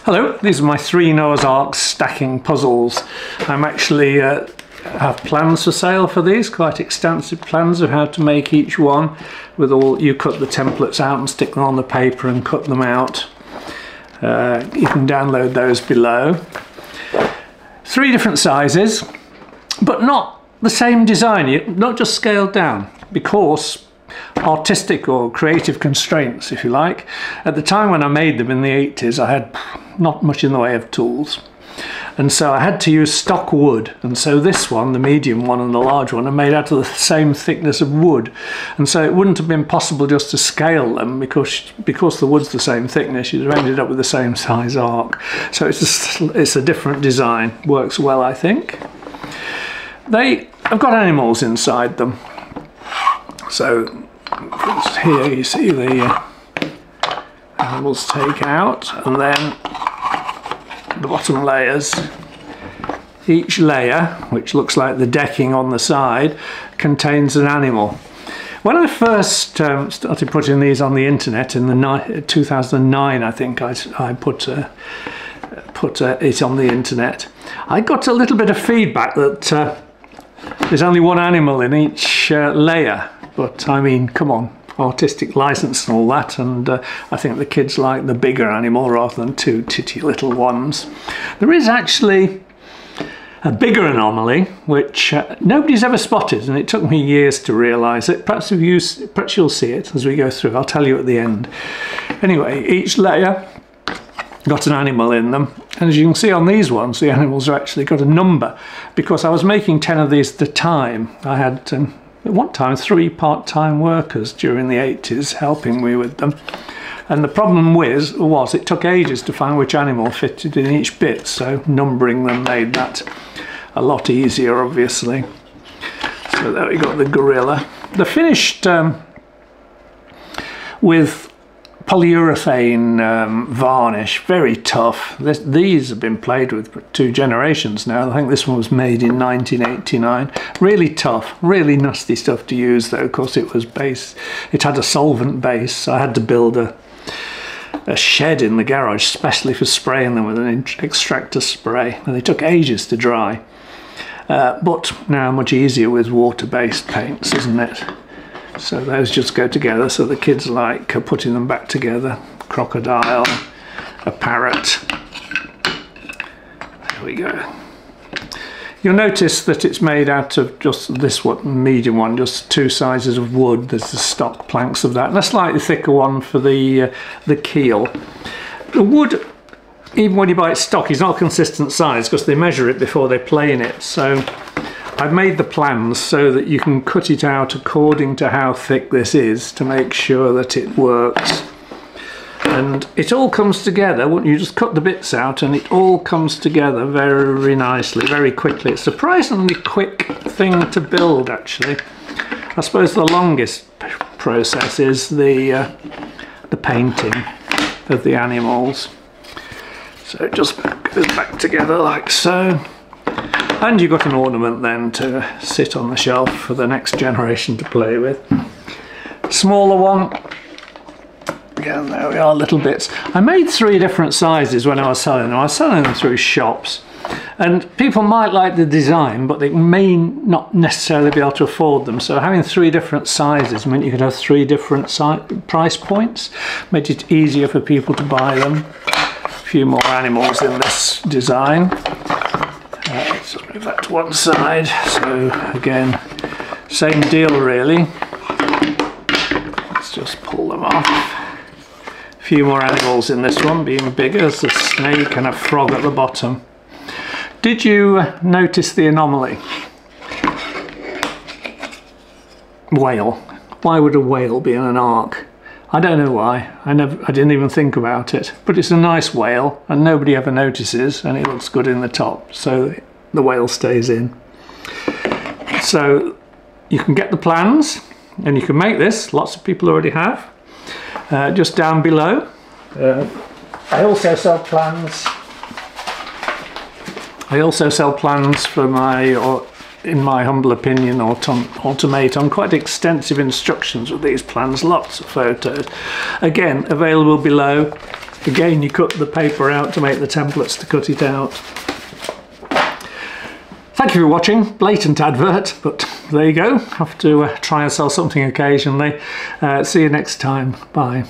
Hello, these are my 3 Noah's Ark stacking puzzles. I'm actually have plans for sale for these, quite extensive plans of how to make each one. You cut the templates out and stick them on the paper and cut them out. You can download those below. 3 different sizes, but not the same design, not just scaled down, because artistic or creative constraints, if you like. At the time when I made them in the 80s, I had not much in the way of tools, and so I had to use stock wood. And so this one, the medium one and the large one, are made out of the same thickness of wood, and so it wouldn't have been possible just to scale them because the wood's the same thickness. You'd have ended up with the same size ark. So it's a different design. Works well, I think. I've got animals inside them. So here you see the animals take out, and then the bottom layers. Each layer, which looks like the decking on the side, contains an animal. When I first started putting these on the internet in 2009, I think I put it on the internet, I got a little bit of feedback that there's only one animal in each layer. But I mean, come on, artistic license and all that, and I think the kids like the bigger animal rather than 2 titty little ones. There is actually a bigger anomaly which nobody's ever spotted, and it took me years to realise it. Perhaps you'll see it as we go through. I'll tell you at the end. Anyway, each layer got an animal in them, and as you can see on these ones, the animals are actually got a number, because I was making 10 of these at a time. I had at one time 3 part-time workers during the 80s helping me with them, and the problem was it took ages to find which animal fitted in each bit, so numbering them made that a lot easier, obviously. So there we got the gorilla. They're finished with polyurethane varnish, very tough. These have been played with for 2 generations now. I think this one was made in 1989. Really tough, really nasty stuff to use though, because it had a solvent base. So I had to build a shed in the garage especially for spraying them with an extractor spray, and they took ages to dry. But now much easier with water-based paints, isn't it? So those just go together, so the kids like putting them back together. Crocodile, a parrot. There we go. You'll notice that it's made out of just this medium one, just 2 sizes of wood. There's the stock planks of that, and a slightly thicker one for the keel. The wood, even when you buy it stock, is not a consistent size because they measure it before they plane it. So I've made the plans so that you can cut it out according to how thick this is to make sure that it works. And it all comes together. You just cut the bits out and it all comes together very nicely, very quickly. It's a surprisingly quick thing to build, actually. I suppose the longest process is the painting of the animals. So it just goes back together like so. And you've got an ornament then to sit on the shelf for the next generation to play with. Smaller one. Again, there we are, little bits. I made 3 different sizes when I was selling them. I was selling them through shops. And people might like the design, but they may not necessarily be able to afford them. So having 3 different sizes meant you could have 3 different price points. Made it easier for people to buy them. A few more animals in this design. Let's just move that to one side. So again, same deal really. Let's just pull them off. A few more animals in this one, being bigger. There's a snake and a frog at the bottom. Did you notice the anomaly? Whale. Why would a whale be in an ark? I don't know why. I didn't even think about it. But it's a nice whale and nobody ever notices, and it looks good in the top, so the whale stays in. So you can get the plans and you can make this. Lots of people already have. Just down below. I also sell plans. For in my humble opinion, automate on quite extensive instructions with these plans, lots of photos. Again, available below. Again, you cut the paper out to make the templates to cut it out. Thank you for watching. Blatant advert, but there you go. Have to try and sell something occasionally. See you next time. Bye.